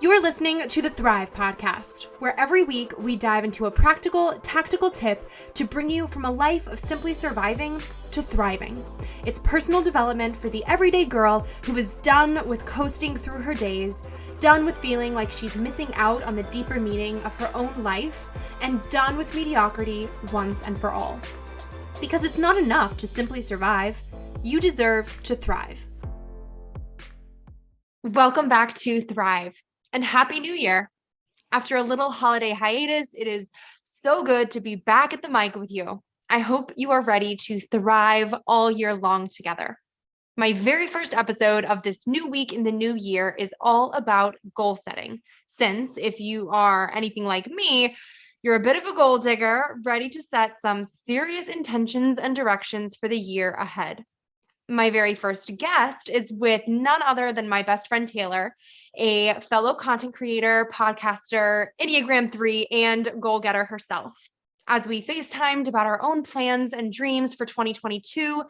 You're listening to the Thrive Podcast, where every week we dive into a practical, tactical tip to bring you from a life of simply surviving to thriving. It's personal development for the everyday girl who is done with coasting through her days, done with feeling like she's missing out on the deeper meaning of her own life, and done with mediocrity once and for all. Because it's not enough to simply survive. You deserve to thrive. Welcome back to Thrive. And Happy New Year. After a little holiday hiatus, it is so good to be back at the mic with you. I hope you are ready to thrive all year long together. My very first episode of this new week in the new year is all about goal setting. Since if you are anything like me, you're a bit of a goal digger, ready to set some serious intentions and directions for the year ahead. My very first guest is with none other than my best friend, Taylor, a fellow content creator, podcaster, Enneagram 3, and goal getter herself. As we FaceTimed about our own plans and dreams for 2022,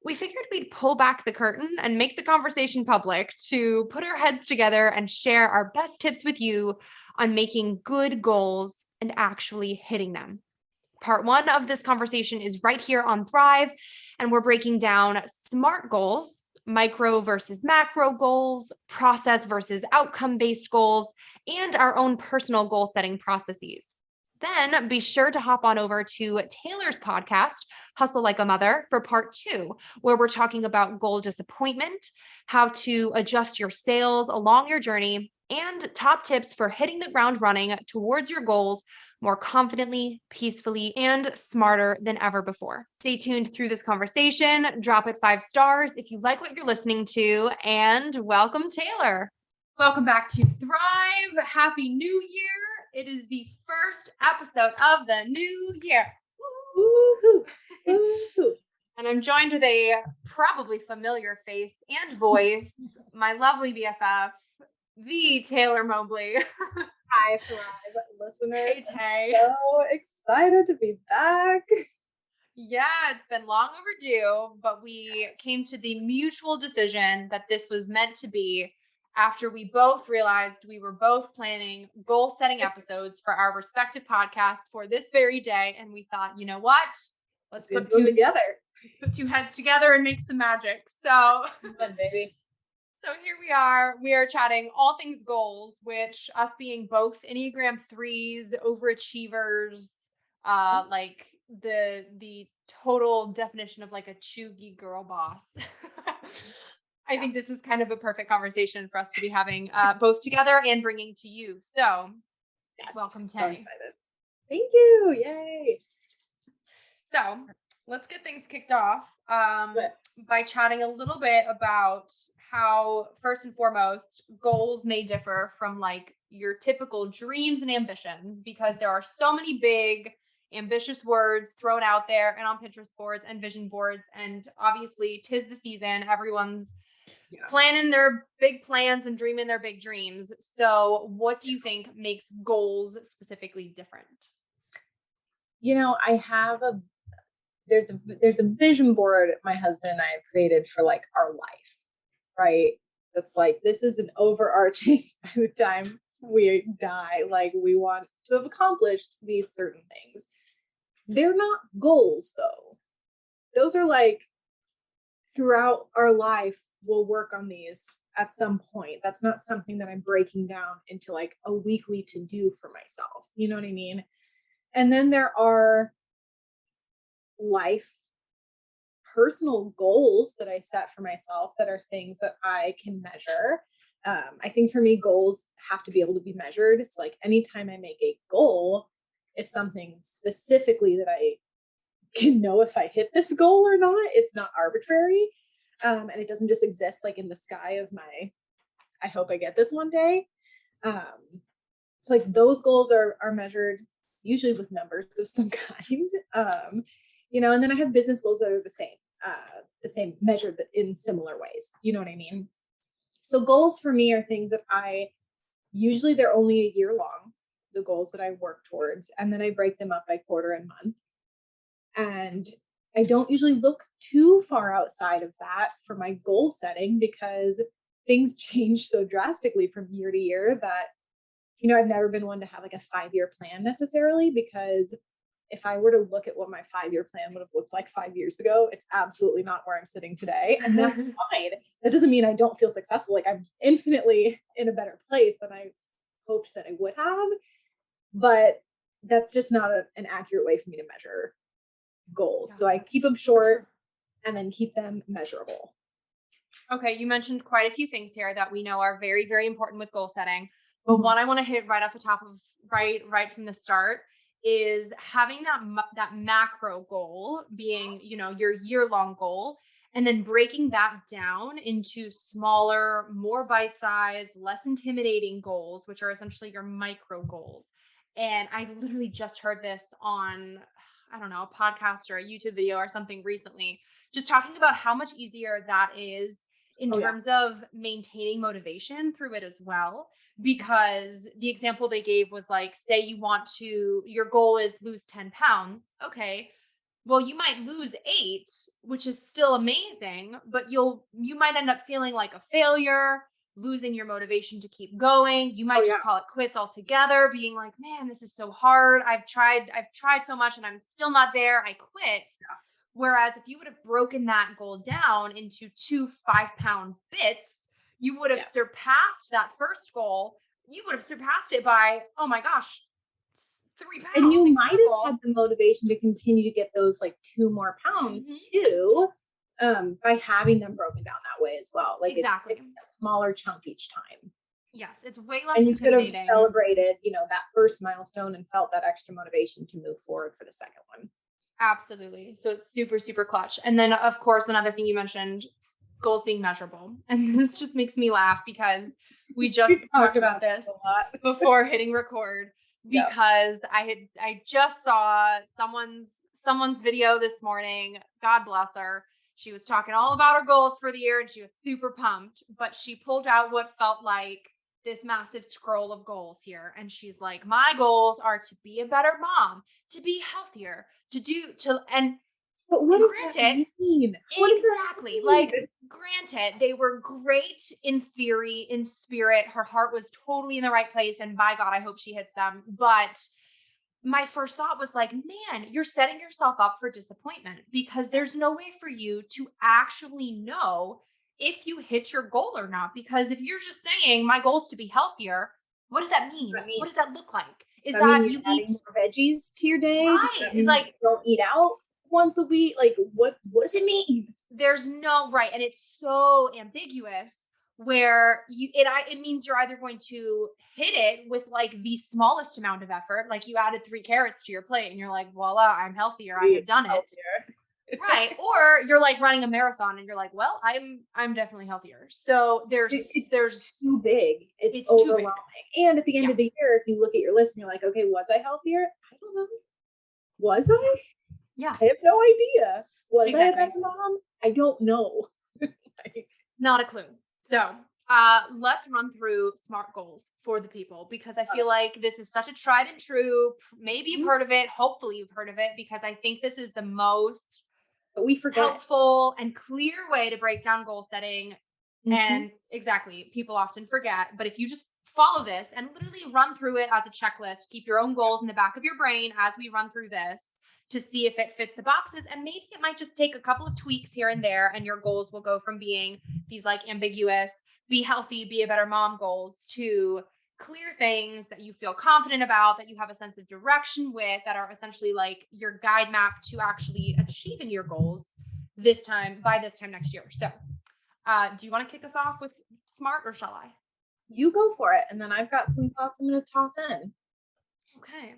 we figured we'd pull back the curtain and make the conversation public to put our heads together and share our best tips with you on making good goals and actually hitting them. Part one of this conversation is right here on Thrive, and we're breaking down SMART goals, micro versus macro goals, process versus outcome-based goals, and our own personal goal setting processes. Then be sure to hop on over to Taylor's podcast, Hustle Like a Mother, for part two, where we're talking about goal disappointment, how to adjust your sails along your journey, and top tips for hitting the ground running towards your goals more confidently, peacefully, and smarter than ever before. Stay tuned through this conversation. Drop it 5 stars if you like what you're listening to, and welcome, Taylor. Welcome back to Thrive. Happy New Year. It is the first episode of the new year. Woo-hoo. Woo-hoo. And I'm joined with a probably familiar face and voice, my lovely BFF, the Taylor Mobley. Hi, Thrive listeners. Hey. So excited to be back. Yeah, it's been long overdue, but we came to the mutual decision that this was meant to be after we both realized we were both planning goal setting episodes for our respective podcasts for this very day. And we thought, you know what? Let's put two heads together and make some magic. So, baby. So here we are. We are chatting all things goals, which us being both Enneagram 3s, overachievers, like the total definition of like a chuggy girl boss. I think this is kind of a perfect conversation for us to be having both together and bringing to you. So yes, welcome, so Tay. excited. Thank you. Yay. So let's get things kicked off by chatting a little bit about how, first and foremost, goals may differ from like your typical dreams and ambitions, because there are so many big, ambitious words thrown out there and on Pinterest boards and vision boards. And obviously, 'tis the season. Everyone's planning their big plans and dreaming their big dreams. So what do you think makes goals specifically different? You know, there's a vision board my husband and I have created for like our life. Right? That's like, this is an overarching by the time we die. Like, we want to have accomplished these certain things. They're not goals, though. Those are like, throughout our life, we'll work on these at some point. That's not something that I'm breaking down into like a weekly to do for myself. You know what I mean? And then there are life personal goals that I set for myself that are things that I can measure. I think for me, goals have to be able to be measured. It's like anytime I make a goal, it's something specifically that I can know if I hit this goal or not. It's not arbitrary. And it doesn't just exist like in the sky of I hope I get this one day. So like those goals are measured usually with numbers of some kind. You know, and then I have business goals that are the same measured, but in similar ways. You know what I mean? So goals for me are things that usually they're only a year long, the goals that I work towards, and then I break them up by quarter and month. And I don't usually look too far outside of that for my goal setting because things change so drastically from year to year that I've never been one to have like a 5-year plan necessarily, because if I were to look at what my 5-year plan would have looked like 5 years ago, it's absolutely not where I'm sitting today. And that's fine. That doesn't mean I don't feel successful. Like, I'm infinitely in a better place than I hoped that I would have. But that's just not an accurate way for me to measure goals. Yeah, So I keep them for short sure. and then keep them measurable. Okay, you mentioned quite a few things here that we know are very, very important with goal setting. But Mhm. one I want to hit right off the top of right from the start is having that macro goal being, your year-long goal, and then breaking that down into smaller, more bite-sized, less intimidating goals, which are essentially your micro goals. And I literally just heard this on, I don't know, a podcast or a YouTube video or something recently, just talking about how much easier that is in Oh, yeah. terms of maintaining motivation through it as well. Because the example they gave was like, say your goal is lose 10 pounds. Okay. Well, you might lose 8, which is still amazing, but you might end up feeling like a failure, losing your motivation to keep going. You Oh, might yeah. just call it quits altogether, being like, man, this is so hard. I've tried so much and I'm still not there. I quit. Whereas if you would have broken that goal down into 2 5-pound bits, you would have Yes. surpassed that first goal. You would have surpassed it by, oh my gosh, 3 And pounds. you might have had Incredible. the motivation to continue to get those like 2 more pounds Mhm. too, by having them broken down that way as well. Like, it's Exactly. a smaller chunk each time. Yes, it's way less And you could have intimidating. celebrated, that first milestone and felt that extra motivation to move forward for the second one. Absolutely. So it's super, super clutch. And then, of course, another thing you mentioned, goals being measurable. And this just makes me laugh because we just We've talked talked about about this this a lot. before hitting record, Yep. because I just saw someone's video this morning. God bless her. She was talking all about her goals for the year and she was super pumped, but she pulled out what felt like this massive scroll of goals here. And she's like, my goals are to be a better mom, to be healthier, But what and does that granted, mean? What does that exactly. mean? Like, granted, they were great in theory, in spirit. Her heart was totally in the right place. And by God, I hope she hits them. But my first thought was like, man, you're setting yourself up for disappointment, because there's no way for you to actually know if you hit your goal or not. Because if you're just saying, my goal is to be healthier, what does that mean? I mean, What does that look like? does Is that mean that you're you eat adding more veggies to your day? Does right? that Is mean you like, don't eat out once a week? Like, what does it mean? there's no right, and it's so ambiguous, where it means you're either going to hit it with like the smallest amount of effort, like you added 3 carrots to your plate and you're like, voila, I'm healthier, I Be have done it. healthier. Right. Or you're like running a marathon and you're like, well, I'm definitely healthier. So It's there's too big. It's it's too big. overwhelming. And at the end Yeah. of the year, if you look at your list and you're like, okay, was I healthier? I don't know. Was Yeah. I? Yeah. I have no idea. Was I a better Exactly. mom? I don't know. Like, Not a clue. So, let's run through SMART goals for the people, because I feel like this is such a tried and true. Maybe you've mhm. heard of it. Hopefully, you've heard of it, because I think this is the most But we forget. helpful and clear way to break down goal setting. Mhm. And exactly, people often forget. But if you just follow this and literally run through it as a checklist, keep your own goals in the back of your brain as we run through this to see if it fits the boxes. And maybe it might just take a couple of tweaks here and there, and your goals will go from being these like ambiguous, be healthy, be a better mom goals, to clear things that you feel confident about, that you have a sense of direction with, that are essentially like your guide map to actually achieving your goals by this time next year. So, do you want to kick us off with SMART, or shall I? You go for it. And then I've got some thoughts I'm going to toss in. Okay.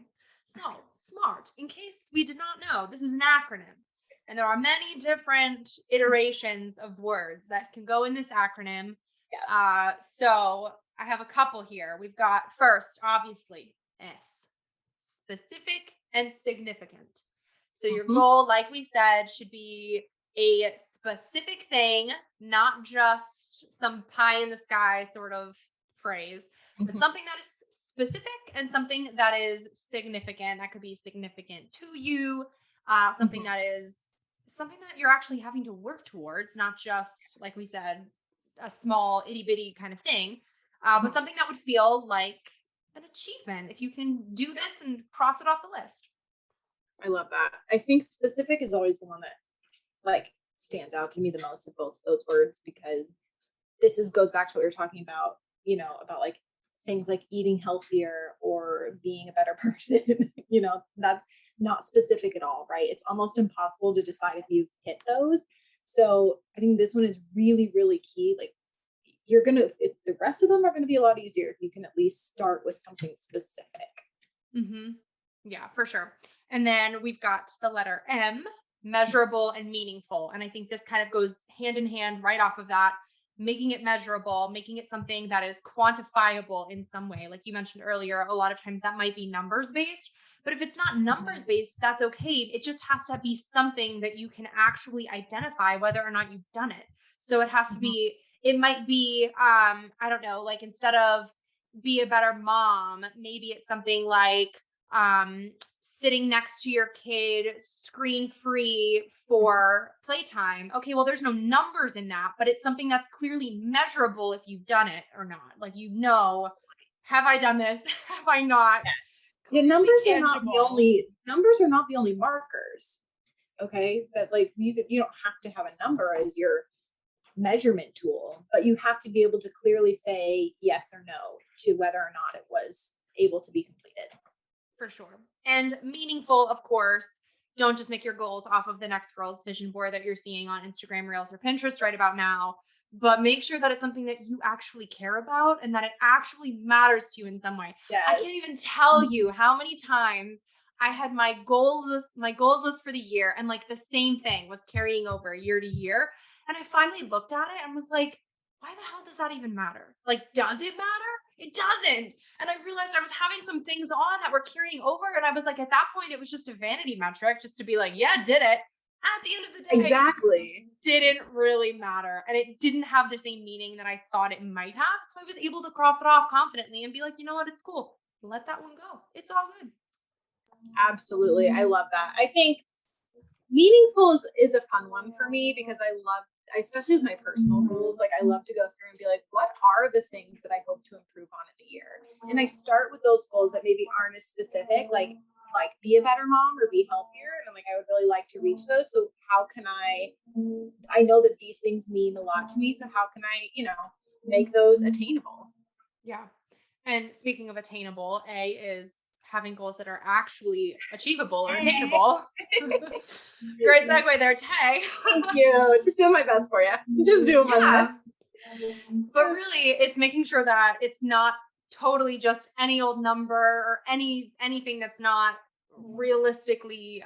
So, SMART, in case we did not know, this is an acronym. And there are many different iterations of words that can go in this acronym. Yes. So I have a couple here. We've got, first, obviously, S, specific and significant. So your Mhm. goal, like we said, should be a specific thing, not just some pie in the sky sort of phrase, but Mhm. something that is specific and something that is significant. That could be significant to you, something Mhm. that is something that you're actually having to work towards, not just, like we said, a small itty bitty kind of thing, but Mhm. something that would feel like an achievement if you can do this and cross it off the list. I love that. I think specific is always the one that like stands out to me the most of both those words, because goes back to what we were talking about, about like things like eating healthier or being a better person. That's not specific at all, right? It's almost impossible to decide if you've hit those. So I think this one is really, really key. Like the rest of them are going to be a lot easier if you can at least start with something specific. Mm-hmm. Yeah, for sure. And then we've got the letter M, measurable and meaningful. And I think this kind of goes hand in hand right off of that, making it measurable, making it something that is quantifiable in some way. Like you mentioned earlier, a lot of times that might be numbers based, but if it's not numbers based, that's okay. It just has to be something that you can actually identify whether or not you've done it. So it has to be, it might be, I don't know, like instead of be a better mom, maybe it's something like, sitting next to your kid screen free for playtime. Okay, well, there's no numbers in that, but it's something that's clearly measurable if you've done it or not. Like, have I done this? Have I not? Yeah, Clearly numbers are not the only markers. Okay, that like you don't have to have a number as your measurement tool, but you have to be able to clearly say yes or no to whether or not it was able to be completed. For sure. And meaningful, of course. Don't just make your goals off of the next girl's vision board that you're seeing on Instagram Reels or Pinterest right about now, but make sure that it's something that you actually care about and that it actually matters to you in some way. Yes. I can't even tell you how many times I had my goals list for the year, and like the same thing was carrying over year to year. And I finally looked at it and was like, why the hell does that even matter? Like, does it matter? It doesn't. And I realized I was having some things on that were carrying over. And I was like, at that point, it was just a vanity metric just to be like, yeah, did it. At the end of the day, Exactly. didn't really matter. And it didn't have the same meaning that I thought it might have. So I was able to cross it off confidently and be like, you know what? It's cool. Let that one go. It's all good. Absolutely. I love that. I think meaningful is a fun one for me because especially with my personal goals, like I love to go through and be like, what are the things that I hope to improve on in the year? And I start with those goals that maybe aren't as specific, like be a better mom or be healthier. And I'm like, I would really like to reach those. So how can I know that these things mean a lot to me. So how can I, make those attainable? Yeah. And speaking of attainable, A is having goals that are actually achievable or attainable. Great segue there, Tay. Thank you. Just doing my best for you. Just doing my best. But really, it's making sure that it's not totally just any old number or anything that's not realistically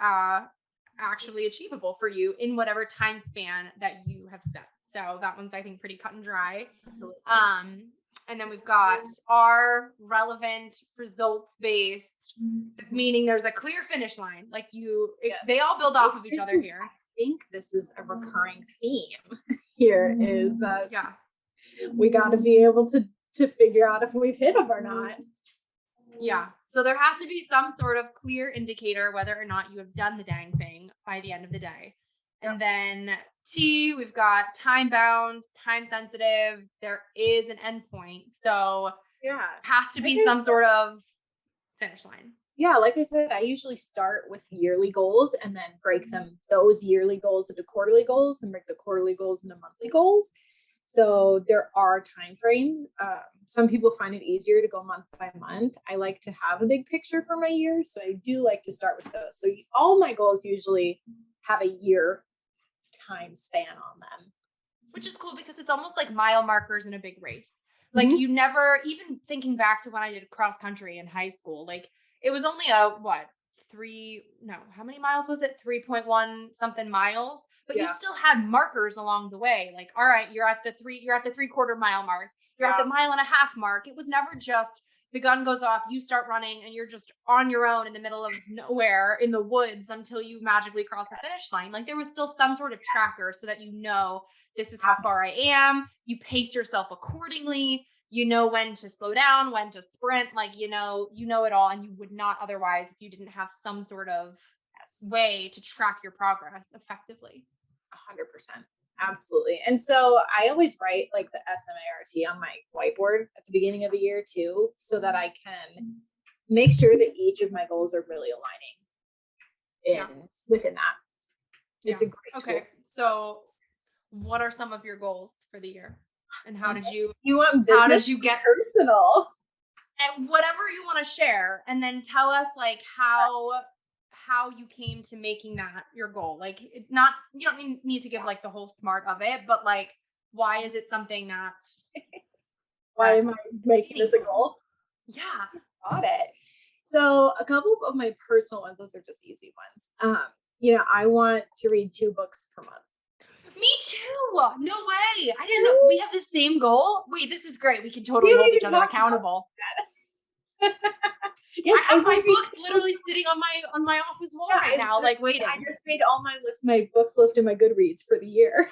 actually achievable for you in whatever time span that you have set. So that one's, I think, pretty cut and dry. Absolutely. And then we've got our relevant, results based, meaning there's a clear finish line. Like they all build off of each other here. I think this is a recurring theme here is that we got to be able to figure out if we've hit them or not. Yeah. So there has to be some sort of clear indicator whether or not you have done the dang thing by the end of the day. And then T, we've got time bound, time sensitive. There is an endpoint. So has to be some sort of finish line. Yeah, like I said, I usually start with yearly goals and then break those yearly goals into quarterly goals and break the quarterly goals into monthly goals. So there are time frames. Some people find it easier to go month by month. I like to have a big picture for my year. So I do like to start with those. So all my goals usually have a year time span on them. Which is cool because it's almost like mile markers in a big race. Like you never, even thinking back to when I did cross country in high school, like it was only how many miles was it? 3.1 something miles, but you still had markers along the way. Like, all right, you're at the 3/4 mile mark. You're at the 1.5 mile mark. It was never just the gun goes off, you start running and you're just on your own in the middle of nowhere in the woods until you magically cross the finish line. Like there was still some sort of tracker so that this is how far I am. You pace yourself accordingly. You know when to slow down, when to sprint, like, you know it all. And you would not otherwise if you didn't have some sort of way to track your progress effectively. 100%. Absolutely. And so I always write like the SMART on my whiteboard at the beginning of the year too, so that I can make sure that each of my goals are really aligning within that. It's a great Okay. tool. So what are some of your goals for the year? And how did you want how business did you get personal? and whatever you want to share, and then tell us like how you came to making that your goal. Like it's not, you don't need to give like the whole smart of it, but like why is it something that's Why am I making this a goal? Yeah. Got it. So a couple of my personal ones, those are just easy ones. I want to read 2 books per month. Me too. No way. I didn't know we have the same goal. Wait, this is great. We can totally We don't hold each even other talk about accountable. Yes, I have my books literally sitting on my office wall right now, like waiting. I just made all my books list in my Goodreads for the year.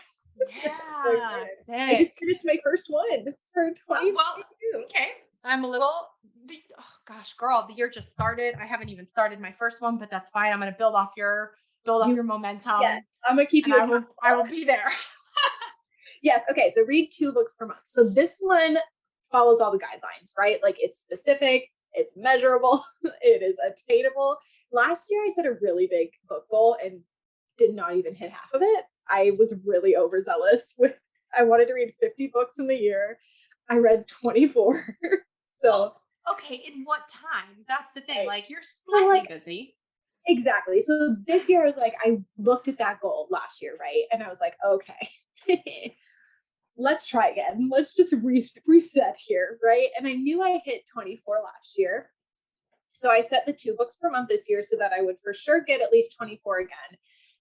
Yeah. I just finished my first one for 2022. Well, okay. I'm a little, oh gosh, girl, the year just started. I haven't even started my first one, but that's fine. I'm going to build off your momentum. Yeah, I'm going to keep you and I will be there. Yes. Okay. So read 2 books per month. So this one follows all the guidelines, right? Like it's specific, it's measurable, it is attainable. Last year I set a really big book goal and did not even hit half of it. I was really overzealous I wanted to read 50 books in the year. I read 24. So okay, in what time? That's the thing. Right. Like you're slightly busy. Exactly. So this year I was like, I looked at that goal last year, right? And I was like, okay, let's try again. Let's just reset here, right? And I knew I hit 24 last year. So I set the 2 books per month this year so that I would for sure get at least 24 again.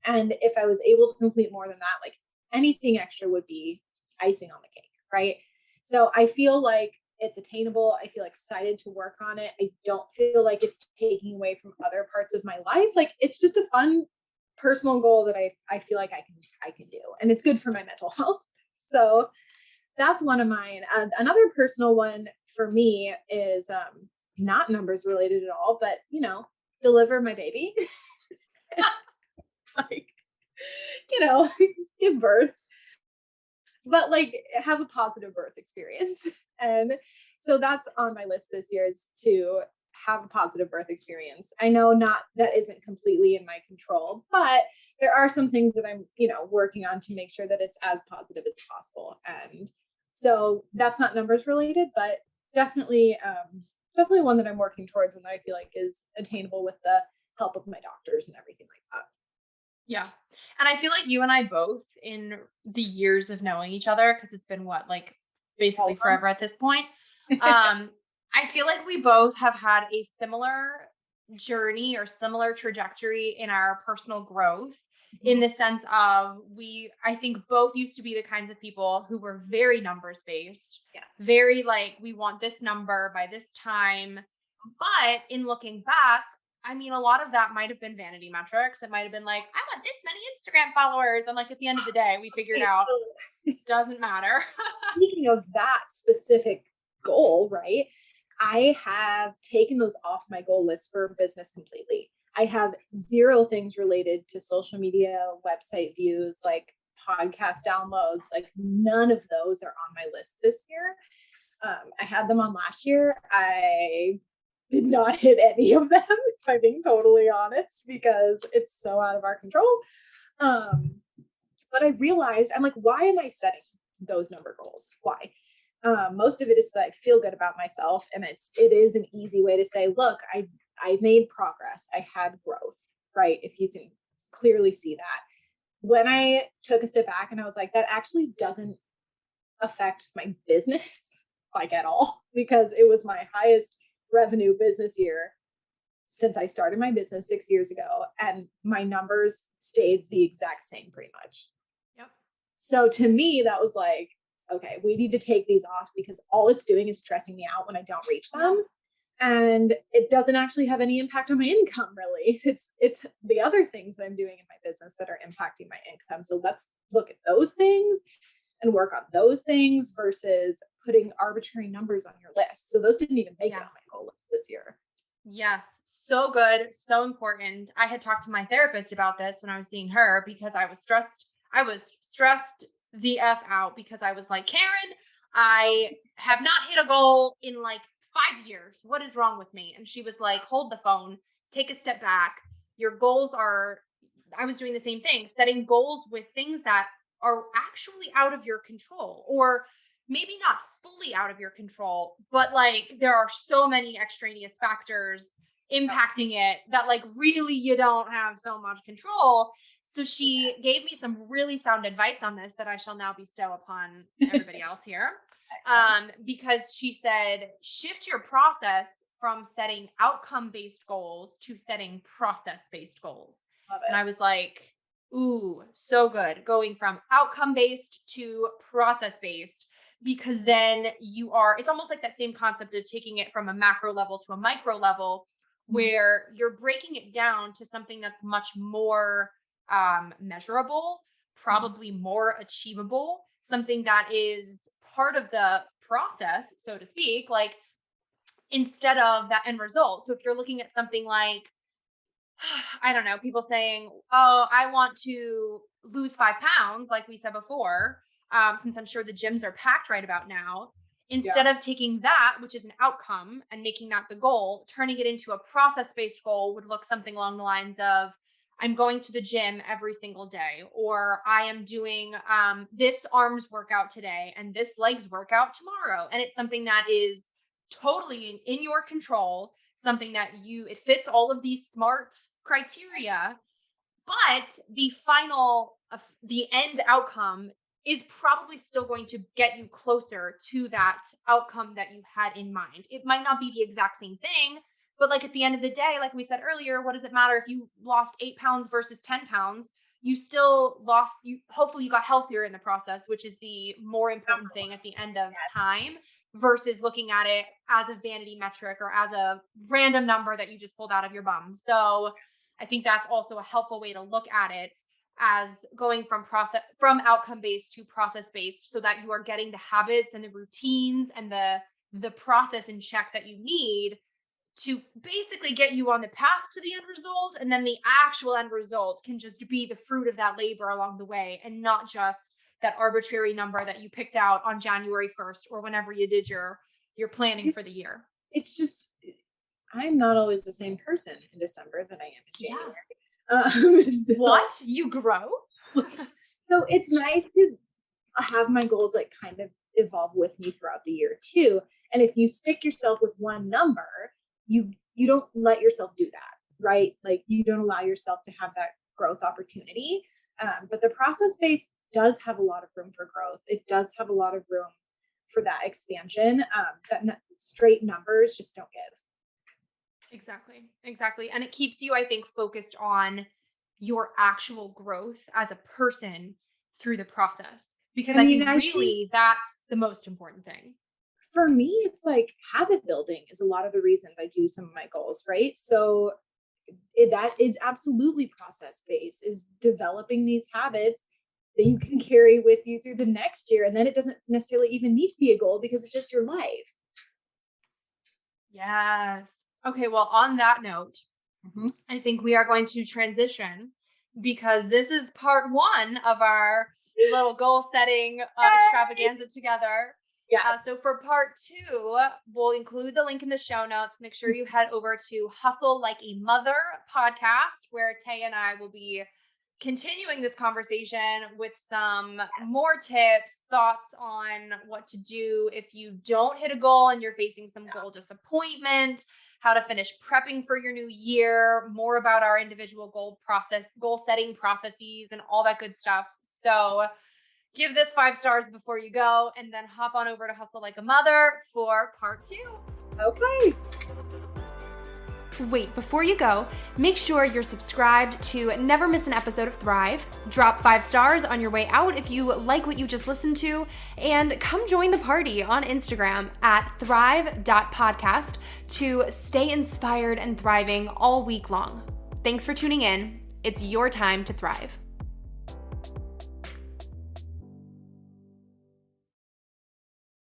And if I was able to complete more than that, like anything extra would be icing on the cake, right? So I feel like it's attainable. I feel excited to work on it. I don't feel like it's taking away from other parts of my life. Like it's just a fun personal goal that I feel like I can do. And it's good for my mental health. So that's one of mine. Another personal one for me is not numbers related at all, but deliver my baby. Like, give birth, but like have a positive birth experience. And so that's on my list this year, is to have a positive birth experience. I know that isn't completely in my control, but there are some things that I'm, working on to make sure that it's as positive as possible. And so that's not numbers related, but definitely one that I'm working towards and that I feel like is attainable with the help of my doctors and everything like that. Yeah. And I feel like you and I both, in the years of knowing each other, because it's been like basically forever at this point. I feel like we both have had a similar journey or similar trajectory in our personal growth, in the sense of I think both used to be the kinds of people who were very numbers based. Yes. Very like, we want this number by this time. But in looking back, I mean, a lot of that might have been vanity metrics. It might have been like, I want this many Instagram followers. And like at the end of the day, we figured out doesn't matter. Speaking of that specific goal, right? I have taken those off my goal list for business completely. I have 0 things related to social media, website views, like podcast downloads, like none of those are on my list this year. I had them on last year. I did not hit any of them, if I'm being totally honest, because it's so out of our control. But I realized, I'm like, why am I setting those number goals? Why? Most of it is so that I feel good about myself. And it is an easy way to say, look, I made progress. I had growth, right? If you can clearly see that. When I took a step back and I was like, that actually doesn't affect my business like at all, because it was my highest revenue business year since I started my business 6 years ago. And my numbers stayed the exact same pretty much. Yep. So to me, that was like, okay, we need to take these off, because all it's doing is stressing me out when I don't reach them. And it doesn't actually have any impact on my income, really. It's the other things that I'm doing in my business that are impacting my income. So let's look at those things and work on those things versus putting arbitrary numbers on your list. So those didn't even make it on my goal list this year. Yes. So good. So important. I had talked to my therapist about this when I was seeing her, because I was stressed I was stressed the F out because I was like, Karen, I have not hit a goal in like 5 years. What is wrong with me? And she was like, hold the phone, take a step back. Your goals are, I was doing the same thing, setting goals with things that are actually out of your control, or maybe not fully out of your control, but like there are so many extraneous factors impacting it that like really you don't have so much control. So she gave me some really sound advice on this that I shall now bestow upon everybody else here. Because she said, shift your process from setting outcome-based goals to setting process-based goals. Love And it. I was like, ooh, so good. Going from outcome-based to process-based, because then it's almost like that same concept of taking it from a macro level to a micro level, where you're breaking it down to something that's much more measurable, probably more achievable, something that is part of the process, so to speak, like instead of that end result. So if you're looking at something like, I don't know, people saying, oh, I want to lose 5 pounds, like we said before, since I'm sure the gyms are packed right about now. Instead of taking that, which is an outcome, and making that the goal, turning it into a process-based goal would look something along the lines of, I'm going to the gym every single day, or I am doing this arms workout today and this legs workout tomorrow. And it's something that is totally in your control, something that it fits all of these SMART criteria, but the end outcome is probably still going to get you closer to that outcome that you had in mind. It might not be the exact same thing, but like at the end of the day, like we said earlier, what does it matter if you lost 8 pounds versus 10 pounds? You still hopefully you got healthier in the process, which is the more important thing at the end of time, versus looking at it as a vanity metric or as a random number that you just pulled out of your bum. So I think that's also a helpful way to look at it, as going from outcome based to process based, so that you are getting the habits and the routines and the process in check that you need to basically get you on the path to the end result. And then the actual end result can just be the fruit of that labor along the way, and not just that arbitrary number that you picked out on January 1st or whenever you did your planning for the year. It's just, I'm not always the same person in December that I am in January. So, What? You grow? so it's nice to have my goals like kind of evolve with me throughout the year too. And if you stick yourself with one number, you don't let yourself do that, right? Like you don't allow yourself to have that growth opportunity. But the process base does have a lot of room for growth. It does have a lot of room for that expansion. That straight numbers just don't give. Exactly. And it keeps you, I think, focused on your actual growth as a person through the process, because I think really that's the most important thing. For me, it's like habit building is a lot of the reasons I do some of my goals, right? So that is absolutely process based, is developing these habits that you can carry with you through the next year. And then it doesn't necessarily even need to be a goal because it's just your life. Yes. Okay, well, on that note, I think we are going to transition, because this is part 1 of our little goal setting extravaganza together. Yeah. So for part 2, we'll include the link in the show notes. Make sure you head over to Hustle Like a Mother podcast, where Tay and I will be continuing this conversation with some more tips, thoughts on what to do if you don't hit a goal and you're facing some goal disappointment, how to finish prepping for your new year, more about our individual goal setting processes, and all that good stuff. So give this 5 stars before you go, and then hop on over to Hustle Like a Mother for part 2. Okay. Wait, before you go, make sure you're subscribed to never miss an episode of Thrive. Drop 5 stars on your way out if you like what you just listened to, and come join the party on Instagram at thrive.podcast to stay inspired and thriving all week long. Thanks for tuning in. It's your time to thrive.